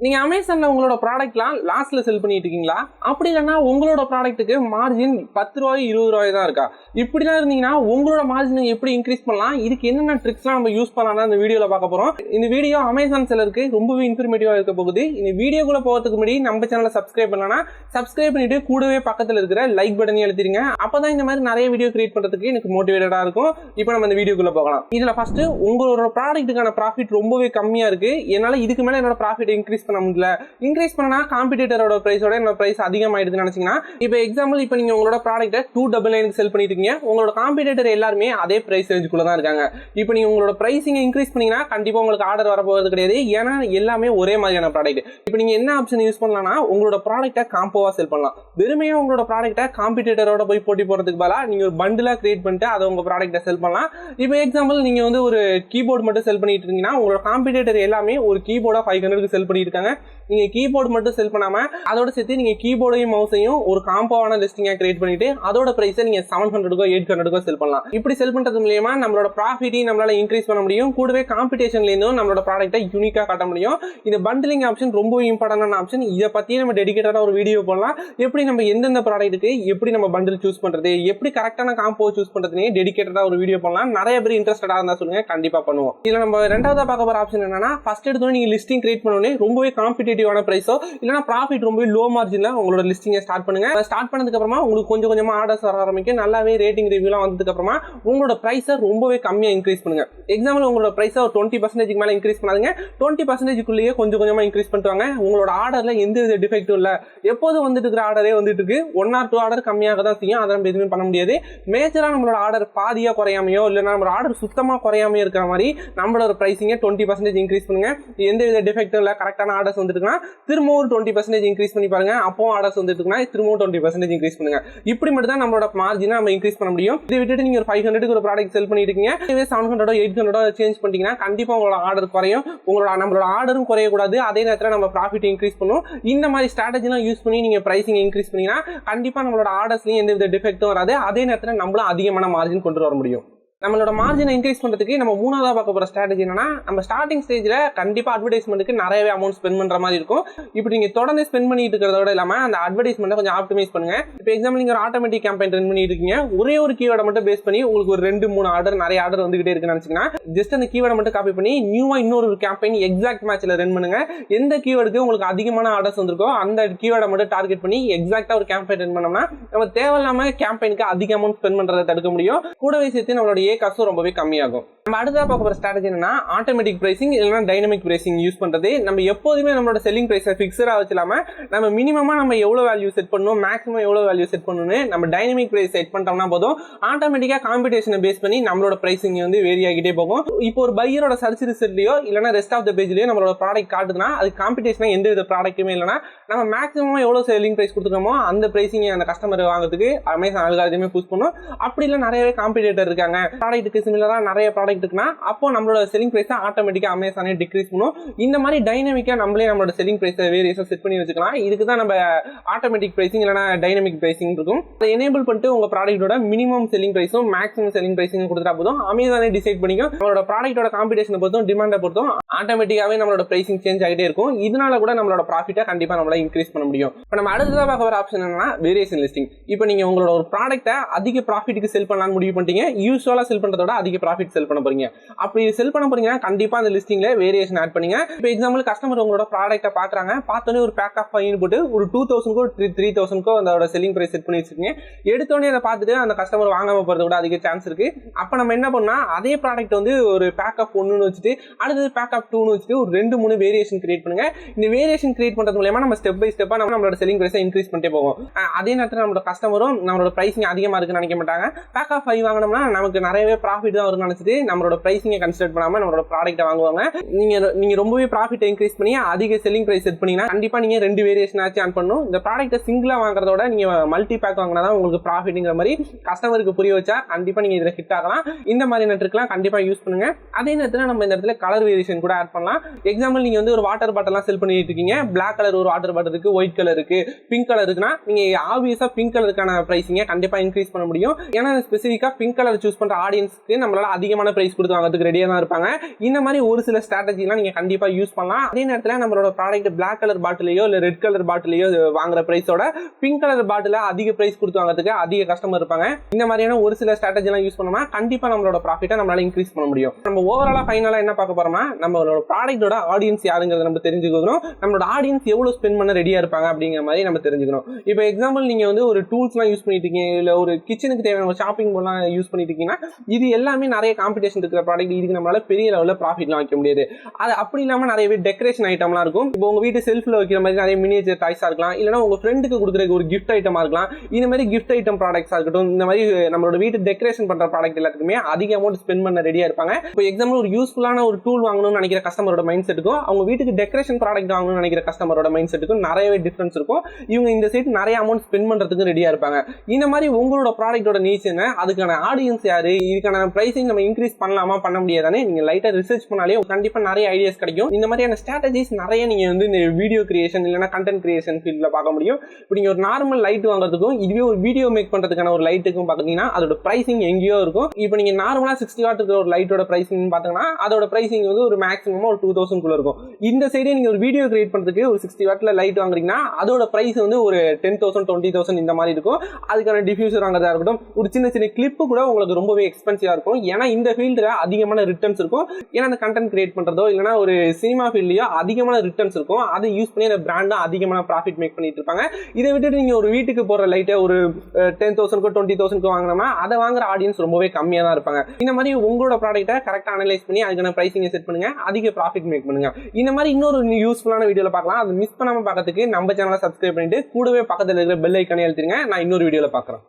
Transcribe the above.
நீங்க அமேசான்ல உங்களோட ப்ராடக்ட்லாம் லாஸ்ட்ல செல் பண்ணிட்டு இருக்கீங்களா? அப்படி இல்லைன்னா உங்களோட ப்ராடக்ட்டுக்கு மார்ஜின் 10 ரூபாய் 20 ரூபாய் தான் இருக்கா? இப்படிலாம் இருந்தீங்கன்னா உங்களோட மார்ஜினை எப்படி இன்க்ரீஸ் பண்ணலாம், இதுக்கு என்னென்ன ட்ரிக்ஸ்லாம் நம்ம யூஸ் பண்ணலாம் இந்த வீடியோல பார்க்க போறோம். இந்த வீடியோ அமேசான் செல்லருக்கு ரொம்பவே இன்ஃபர்மேட்டிவா இருக்க போகுது. இந்த வீடியோக்குள்ள போகிறதுக்கு முன்னாடி நம்ம சேனலை சப்ஸ்கிரைப் பண்ணலன்னா சப்ஸ்கிரைப் பண்ணிட்டு கூடவே பக்கத்தில் இருக்கிற லைக் பட்டனை அழுத்திடுங்க. அப்பதான் இந்த மாதிரி நிறைய வீடியோ கிரியேட் பண்றதுக்கு எனக்கு மோட்டிவேட்டடா இருக்கும். இப்போ நம்ம இந்த வீடியோக்குள்ள போகலாம். இதுல ஃபர்ஸ்ட் உங்களோட ப்ராடக்ட்டுக்கான ப்ராஃபிட் ரொம்பவே கம்மியா இருக்கு, என்னால இதுக்கு மேல என்னோட ப்ராஃபிட் இன்க்ரீஸ் பண்ண முடியல. இன்க்ரீஸ் பண்ணா காம்படிட்டரோட பிரைஸோட என்னோட பிரைஸ் அதிகமாயிடுதுன்னு நினைச்சீங்கன்னா, இப்போ எக்ஸாம்பிள் இப்போ நீங்க உங்களோட ப்ராடக்ட்டை 299 செல் பண்ணிட்டு இருக்கீங்க, உங்களோட காம்படிட்டர் எல்லாருமே அதே பிரைஸ் ரேஞ்சுக்குள்ள தான் இருக்காங்க. இப்போ நீங்க உங்களோட பிரைசிங் இன்க்ரீஸ் பண்ணீங்கன்னா கண்டிப்பா உங்களுக்கு ஆர்டர் வரப்போகிறது கிடையாது, ஏன்னா எல்லாமே ஒரே மாதிரியான ப்ராடக்ட். இப்போ நீங்க என்ன ஆப்ஷன் யூஸ் பண்ணலாம்னா, உங்களோட ப்ராடக்ட்டை காம்போவா செல் பண்ணலாம். வெறுமையா உங்களோட ப்ராடக்ட்டை காம்படிட்டரோட போய் போட்டி போறதுக்கு பதிலா நீங்க ஒரு பண்டிலா கிரியேட் பண்ணிட்டு அதை உங்க ப்ராடக்ட்டை செல் பண்ணலாம். இப்போ எக்ஸாம்பிள் நீங்க வந்து ஒரு கீபோர்டு மட்டும் செல் பண்ணிட்டு இருக்கீங்கன்னா, உங்களோட காம்படிட்டர் எல்லாமே ஒரு கீபோர்டா 500க்கு செல் பண்ணிட்டு இருக்காங்க. நீங்க கீபோர்டு மட்டும் செல் பண்ணாம அதோட சேர்த்து நீங்க கீபோர்டையும் மவுஸையும் ஒரு காம்போவான லிஸ்டிங்கா கிரியேட் பண்ணிட்டு அதோட பிரைஸை நீங்க 700க்கோ 800க்கோ செல் பண்ணலாம். இப்படி செல் பண்றது மூலமா நம்மளோட ப்ராஃபிட்டையும் நம்மளால இன்க்ரீஸ் பண்ண முடியும், கூடவே காம்படிஷன்ல இருந்தும் நம்மளோட ப்ராடக்ட்டை யூனிக்கா காட்ட முடியும். இந்த பண்டிலிங் ஆப்ஷன் ரொம்ப இம்பார்ட்டன்டான ஆப்ஷன். இதை பத்தி நம்ம டெடிகேட்டடா ஒரு வீடியோ போடலாம். எப்படி நம்ம எந்தெந்த ப்ராடக்ட்டுக்கு எப்படி நம்ம பண்டில் சூஸ் பண்றது, எப்படி கரெக்டான காம்போ சூஸ் பண்றதுனே டெடிகேட்டடா ஒரு வீடியோ போடலாம். நிறைய பேர் இன்ட்ரெஸ்டடா இருந்தா சொல்லுங்க, கண்டிப்பா பண்ணுவோம். இதுல நம்ம ரெண்டாவதா பார்க்க போற ஆப்ஷன் என்னன்னா, ஃபர்ஸ்ட் எடுத்தோட நீங்க லிஸ்டிங் கிரியேட் பண்ணோனே ரொம்பவே காம்படிட்டிவான பிரைஸோ இல்லனா ப்ராஃபிட் ரொம்ப லோ மார்ஜின்ல உங்களோட லிஸ்டிங்கை ஸ்டார்ட் பண்ணுங்க. ஸ்டார்ட் பண்ணதுக்கு அப்புறமா உங்களுக்கு கொஞ்சம் கொஞ்சமா ஆர்டர்ஸ் வர ஆரம்பிக்கும். நல்லாவே ரேட்டிங் ரிவ்யூலாம் வந்ததுக்கு அப்புறமா உங்களோட பிரைஸை ரொம்பவே கம்மியா இன்க்ரீஸ் பண்ணுங்க. எக்ஸாம்பிள் உங்களோட பிரைஸை ஒரு 20% மேல இன்க்ரீஸ் பண்ணாதீங்க, 20%க்குள்ளேயே கொஞ்சம் கொஞ்சமா இன்க்ரீஸ் பண்ணிட்டு வாங்க. உங்களோட ஆர்டர்ல எந்த வித டிஃபெக்டும் இல்ல, எப்போது வந்துட்டு இருக்கிற ஆர்டரே வந்துட்டு இருக்கு. 1 or 2 ஆர்டர் கம்மியாக தான் செய்யும், அதை நம்ம எதுவுமே பண்ண முடியாது. மேஜரா நம்மளோட ஆர்டர் பாதியா குறையாமையோ இல்லைன்னா நம்ம ஆர்டர் சுத்தமா குறையாமையோ இருக்கிற மாதிரி நம்மளோட பிரைசிங்கை 20% இன்க்ரீஸ் பண்ணுங்க. எந்த வித டிஃபெக்டும் இல்ல, கரெக்டான ஆர்டர்ஸ் வந்துட்டுனா திரும்பவும் 20% இன்க்ரீஸ் பண்ணி பாருங்க. அப்போ ஆர்டர்ஸ் வந்துட்டுனா திரும்பவும் 20% இன்க்ரீஸ் பண்ணுங்க. இப்படி மட்டும் தான் நம்மளோட மார்ஜினை நம்ம இன்க்ரீஸ் பண்ண முடியும். இதை விட்டுட்டு நீங்க ஒரு 500க்கு ஒரு ப்ராடக்ட் செல் பண்ணிட்டு இருக்கீங்க, இதுவே 700 800 சேஞ்ச் பண்ணிட்டீங்கன்னா கண்டிப்பா உங்களோட ஆர்டர் குறையும். நம்மளோட ஆர்டரும் குறையக்கூடாது, அதே நேரத்தில் நம்ம ப்ராஃபிட் இன்க்ரீஸ் பண்ணும். இந்த மாதிரி ஸ்ட்ராட்டஜிலாம் யூஸ் பண்ணி நீங்க பிரைசிங் இன்க்ரீஸ் பண்ணீங்கன்னா கண்டிப்பா நம்மளோட ஆர்டர்ஸ்லயும் எந்த வித டிஃபெக்டும் வராது, அதே நேரத்தில் நம்மளும் அதிகமான மார்ஜின் கொண்டு வர முடியும். நம்மளோட மார்ஜினை இன்க்ரீஸ் பண்ணுறதுக்கு நம்ம மூணாவதா பார்க்க போகிற ஸ்ட்ராட்டஜி என்னன்னா, நம்ம ஸ்டார்டிங் ஸ்டேஜில் கண்டிப்பாக அட்வர்டைஸ்மெண்ட்டுக்கு நிறையவே அமௌண்ட் ஸ்பெண்ட் பண்ணுற மாதிரி இருக்கும். இப்படி நீங்கள் தொடர்ந்து ஸ்பெண்ட் பண்ணிட்டு இருக்கிறதோட இல்லாமல் அந்த அட்வர்டைஸ்மெண்ட்டை கொஞ்சம் ஆப்டிமைஸ் பண்ணுங்க. இப்போ எக்ஸாம்பிள் நீங்கள் ஒரு ஆட்டோமேட்டிக் கேம்பெயின் ரன் பண்ணிட்டு இருக்கீங்க, ஒரே ஒரு கீவேர்டை மட்டும் பேஸ் பண்ணி உங்களுக்கு ஒரு 2-3 ஆர்டர் நிறைய ஆர்டர் வந்துகிட்டே இருக்குன்னு நினச்சிங்கன்னா, ஜஸ்ட் அந்த கீவேர்டை மட்டும் காப்பி பண்ணி நியூவா இன்னொரு கேம்பெயின் எக்ஸாக்ட் மேட்ச்ல ரன் பண்ணுங்க. எந்த கீவேர்டுக்கு உங்களுக்கு அதிகமான ஆர்டர்ஸ் வந்திருக்கோ அந்த கீவேர்டை மட்டும் டார்கெட் பண்ணி எக்ஸாக்டா ஒரு கேம்பெயின் ரன் பண்ணோம்னா நம்ம தேவையில்லாம கேம்பெயினுக்கு அதிக அமௌண்ட் ஸ்பெண்ட் பண்றதை தடுக்க முடியும். கூடவே சேர்த்து நம்மளோட காசும் ரொம்பவே கம்மியாகும். நம்ம அடுத்ததா பார்க்க போற ஸ்ட்ராட்டஜி என்னன்னா, ஆட்டோமேட்டிக் பிரைசிங் இல்லைன்னா டைனமிக் பிரைசிங் யூஸ் பண்றது. நம்ம எப்போதுமே நம்மளோட செல்லிங் பிரைஸை ஃபிக்ஸடா வச்சிடாம நம்ம மினிமமா நம்ம எவ்வளவு வேல்யூ செட் பண்ணணும், மேக்ஸிமம் எவ்வளவு வேல்யூ செட் பண்ணணும்னு நம்ம டைனமிக் பிரைஸ் செட் பண்ணிட்டோம்னா போதும், ஆட்டோமேட்டிக்கா காம்படிஷனை பேஸ் பண்ணி நம்மளோட பிரைசிங் வந்து வேரி ஆகிட்டே போகும். இப்போ ஒரு பையரோட சர்ச் ரிசல்ட்லயோ இல்லைன்னா ரெஸ்ட் ஆஃப் த பேஜ்லயோ நம்மளோட ப்ராடக்ட் காட்டுதுன்னா அது காம்படிஷனா எந்த வித ப்ராடக்ட்டுமே இல்லைன்னா நம்ம மேக்ஸிமமா எவ்வளவு செல்லிங் பிரைஸ் கொடுத்துருக்கோமோ அந்த பிரைசிங் அந்த கஸ்டமர் வாங்குறதுக்கு அமேசான் அல்காரிதமே புஷ் பண்ணும். அப்படி இல்லை நிறையவே காம்படிட்டர் இருக்காங்க, ப்ராடக்ட்டுக்கு சிமிலரா நிறைய ப்ராடக்ட் இருக்குன்னா அப்போ நம்மளோட செல்லிங் பிரைஸை ஆட்டோமேட்டிக்கா அமேசானே டிக்ரீஸ் பண்ணும். இந்த மாதிரி டைனமிக்கா நம்மளே நம்மளோட செல்லிங் பிரைஸை வேரியஸா செட் பண்ணி வச்சுக்கலாம். இதுக்கு தான் நம்ம ஆட்டோமேட்டிக் பிரைசிங் இல்லைனா டைனமிக் பிரைசிங் இருக்கும். அதை எனேபிள் பண்ணிட்டு உங்க ப்ராடக்ட்டோட மினிமம் செல்லிங் பிரைஸும் மேக்ஸிமம் செல்லிங் பிரைசிங் கொடுத்தா போதும், அமேசானே டிசைட் பண்ணிக்கும். நம்மளோட ப்ராடக்ட்டோட காம்படிஷனை பொறுத்தும் டிமாண்டை பொறுத்தும் ஆட்டோமேட்டிக்காவே நம்மளோட பிரைசிங் சேஞ்ச் ஆகிட்டே இருக்கும். இதனால கூட நம்மளோட ப்ராஃபிட்டை கண்டிப்பா நம்மளால இன்க்ரீஸ் பண்ண முடியும். இப்போ நம்ம அடுத்ததாக பார்க்க வர ஆப்ஷன் என்னன்னா வேரியேஷன் லிஸ்டிங். இப்போ நீங்க உங்களோட ஒரு ப்ராடக்ட்டை அதிக ப்ராஃபிட்டுக்கு செல் பண்ணலாம்னு முடிவு பண்ணிட்டீங்க, யூஸ்வலா செல் பண்றதோட அதிக ப்ராஃபிட் செல் பண்ண போறீங்க. அப்படி செல் பண்ண போறீங்கன்னா கண்டிப்பா அந்த லிஸ்டிங்ல வேரியேஷன் ஆட் பண்ணுங்க. இப்போ எக்ஸாம்பிள் கஸ்டமர் உங்களோட ப்ராடக்ட்டை பாக்குறாங்க, பார்த்தோன்னே ஒரு பேக் ஆஃப் 5 போட்டு ஒரு 2000க்கோ 3000க்கோ அதோட செல்லிங் பிரைஸ் செட் பண்ணி வச்சிருக்கீங்க. எடுத்தோடனே அதை பார்த்துட்டு அந்த கஸ்டமர் வாங்காம போறது கூட அதிக சான்ஸ் இருக்கு. அப்ப நம்ம என்ன பண்ணா, அதே ப்ராடக்ட் வந்து ஒரு பேக் ஆஃப் 1ன்னு வச்சுட்டு அடுத்தது பேக் ஆஃப் 2ன்னு வச்சுட்டு ஒரு 2-3 வேரியேஷன் கிரியேட் பண்ணுங்க. இந்த வேரியேஷன் கிரியேட் பண்றது மூலமா நம்ம ஸ்டெப் பை ஸ்டெப்பா நம்மளோட செல்லிங் பிரைஸை இன்க்ரீஸ் பண்ணிட்டே போவோம். அதே நேரத்தில் நம்மளோட கஸ்டமரும் நம்மளோட பிரைசிங் அதிகமா இருக்குன்னு நினைக்க மாட்டாங்க. பேக் ஆஃப் 5 வாங்கினோம்னா நமக்கு நிறையவே ப்ராஃபிட் தான் வரும்னு நினைச்சிட்டு நம்மளோட பிரைசிங்கை கன்சிடர் பண்ணாம நம்மளோட ப்ராடக்ட்டை வாங்குவாங்க. நீங்க ரொம்பவே ப்ராஃபிட் இன்க்ரீஸ் பண்ணி அதிக செல்லிங் பிரைஸ் செட் பண்ணீங்கன்னா கண்டிப்பா நீங்க 2 வேரியேஷன் ஆச்சு ஆன் பண்ணணும். இந்த ப்ராடக்ட்டை சிங்கிளா வாங்குறதோட நீங்க மல்டி பேக் வாங்கினா தான் உங்களுக்கு ப்ராஃபிட்ங்கிற மாதிரி கஸ்டமருக்கு புரிய வச்சா கண்டிப்பா நீங்க இதுல ஹிட் ஆகலாம். இந்த மாதிரி ட்ரிக்லாம் கண்டிப்பா யூஸ் பண்ணுங்க. அதே நேரத்தில் நம்ம இந்த இடத்துல கலர் வேரியேஷன் கூட ஆட் பண்ணலாம். எக்ஸாம்பிள் நீங்க வந்து ஒரு வாட்டர் பாட்டிலாம் செல் பண்ணிட்டு இருக்கீங்க, பிளாக் கலர் ஒரு வாட்டர் பாட்டில் இருக்கு, ஒயிட் கலர் இருக்கு, பிங்க் கலர் இருக்குன்னா நீங்க ஆப்வியஸா பிங்க் கலருக்கான பிரைசிங்கை கண்டிப்பா இன்க்ரீஸ் பண்ண முடியும். ஏன்னா ஸ்பெசிஃபிக்கா பிங்க் கலர் சூஸ் பண்ற ஆடியன்ஸ்க்கு நம்மளால அதிகமான பிரைஸ் கொடுத்து வாங்குறதுக்கு ரெடியா தான் இருப்பாங்க. இந்த மாதிரி ஒரு சில ஸ்ட்ராட்டஜிலாம் நீங்க கண்டிப்பா யூஸ் பண்ணலாம். அதே நேரத்தில் நம்மளோட ப்ராடக்ட் பிளாக் கலர் பாட்டிலையோ இல்ல ரெட் கலர் பாட்டிலையோ வாங்குற பிரைஸோட பிங்க் கலர் பாட்டில அதிக பிரைஸ் கொடுத்து வாங்குறதுக்கு அதிக கஸ்டமர் இருப்பாங்க. இந்த மாதிரியான ஒரு சில ஸ்ட்ராட்டஜி எல்லாம் யூஸ் பண்ணோம்னா கண்டிப்பா நம்மளோட ப்ராஃபிட்டை நம்மளால இன்க்ரீஸ் பண்ண முடியும். நம்ம ஓவராலா ஃபைனலா என்ன பார்க்க போறோம்னா நம்மளோட ப்ராடக்ட்டோட ஆடியன்ஸ் யாருங்கிறத நம்ம தெரிஞ்சுக்கணும். நம்மளோட ஆடியன்ஸ் எவ்வளவு ஸ்பெண்ட் பண்ண ரெடியா இருப்பாங்க அப்படிங்கிற மாதிரி நம்ம தெரிஞ்சுக்கணும். இப்போ எக்ஸாம்பிள் நீங்க வந்து ஒரு டூல்ஸ்லாம் யூஸ் பண்ணிட்டு இருக்கீங்க, இல்ல ஒரு கிச்சனுக்கு தேவையான ஷாப்பிங் போலாம் யூஸ் பண்ணிட்டு இருக்கீங்கன்னா இது எல்லாமே நிறைய காம்படிஷன் இருக்கிற ப்ராடக்ட். இதுக்கு நம்மளால பெரிய லெவலில் ப்ராஃபிட்லாம் வைக்க முடியாது. அது அப்படி இல்லாமல் நிறைய டெக்கரேஷன் ஐட்டம்லாம் இருக்கும். இப்போ உங்க வீட்டு செல்ஃபில் வைக்கிற மாதிரி நிறைய மினியேச்சர் டாய்ஸா இருக்கலாம், இல்லைனா உங்க ஃப்ரெண்டுக்கு கொடுக்குற ஒரு கிஃப்ட் ஐட்டமா இருக்கலாம். இந்த மாதிரி கிஃப்ட் ஐட்டம் ப்ராடக்ட்ஸா இருக்கட்டும், இந்த மாதிரி நம்மளோட வீட்டு டெக்கரேஷன் பண்ற ப்ராடக்ட் எல்லாத்துக்குமே அதிக அமௌண்ட் ஸ்பெண்ட் பண்ண ரெடியா இருப்பாங்க. இப்போ எக்ஸாம்பிள் ஒரு யூஸ்ஃபுல்லான ஒரு டூல் வாங்கணும்னு நினைக்கிற கஸ்டமரோட மைண்ட் செட்டுக்கும் அவங்க வீட்டுக்கு டெக்கரேஷன் ப்ராடக்ட் வாங்கணும்னு நினைக்கிற கஸ்டமரோட மைண்ட் செட்டுக்கும் நிறையவே டிஃபரன்ஸ் இருக்கும். இவங்க இந்த சைட் நிறைய அமௌண்ட் ஸ்பெண்ட் பண்றதுக்கு ரெடியா இருப்பாங்க. இந்த மாதிரி உங்களோட ப்ராடக்ட்டோட நீட்ஸ் என்ன, அதுக்கான ஆடியன்ஸ் யாரு, இதுக்கான பிரைசிங் நம்ம இன்க்ரீஸ் பண்ணலாமா பண்ண முடியாதானே நீங்க லைட்டா ரிசர்ச் பண்ணாலே கண்டிப்பா நிறைய ஐடியாஸ் கிடைக்கும். இந்த மாதிரியான ஸ்ட்ராட்டஜிஸ் நிறைய நீங்க வந்து இந்த வீடியோ கிரியேஷன் இல்லைனா கண்டென்ட் கிரியேஷன் ஃபீல்ட்ல பார்க்க முடியும். இப்போ நீங்க ஒரு நார்மல் லைட் வாங்குறதுக்கும் இதுவே ஒரு வீடியோ மேக் பண்றதுக்கான ஒரு லைட்டுக்கும் பாத்தீங்கன்னா அதோட பிரைசிங் எங்கேயோ இருக்கும். இப்போ நீங்க நார்மலா 60 வாட் இருக்கிற ஒரு லைட்டோட பிரைசிங் பாத்தீங்கன்னா அதோட பிரைசிங் வந்து ஒரு மேக்ஸிமம் ஒரு 2000 குள்ள இருக்கும். இந்த சைடே நீங்க ஒரு வீடியோ கிரியேட் பண்றதுக்கு ஒரு 60 வாட்ல லைட் வாங்குறீங்கன்னா அதோட பிரைஸ் வந்து ஒரு 10,000 20,000 இந்த மாதிரி இருக்கும். அதுக்கான டிஃபியூசர் வாங்குறதா இருக்கட்டும், ஒரு சின்ன சின்ன கிளிப்பு கூட உங்களுக்கு ரொம்பவே எக்ஸ்பென்சிவா இருக்கும். ஏன்னா இந்த ஃபீல்டுல அதிகமான ரிட்டர்ன்ஸ் இருக்கும். ஏன்னா அந்த கண்டென்ட் கிரியேட் பண்றதோ இல்லைனா ஒரு சினிமா ஃபீல்ட்லயோ அதிகமான ரிட்டர்ன்ஸ் இருக்கும். அதை யூஸ் பண்ணி அந்த பிராண்டா அதிகமான ப்ராஃபிட் மேக் பண்ணிட்டு இருப்பாங்க. இதை விட்டுட்டு நீங்க ஒரு வீட்டுக்கு போற லைட்டை ஒரு 10,000 20,000 வாங்கினோம்னா அதை வாங்குற ஆடியன்ஸ் ரொம்பவே கம்மியா தான் இருப்பாங்க. இந்த மாதிரி உங்களோட ப்ராடக்ட்டை கரெக்டா அனலைஸ் பண்ணி அதுக்கான பிரைசிங்கை செட் பண்ணுங்க, அதிக ப்ராஃபிட் மேக் பண்ணுங்க. இந்த மாதிரி இன்னொரு யூஸ்ஃபுல்லான வீடியோல பார்க்கலாம். அது மிஸ் பண்ணாம பார்க்கறதுக்கு நம்ம சேனலை சப்ஸ்கிரைப் பண்ணிட்டு கூடவே பக்கத்துல இருக்கிற பெல் ஐக்கானை அழுத்திடுங்க. நான் இன்னொரு வீடியோல பார்க்கறேன்.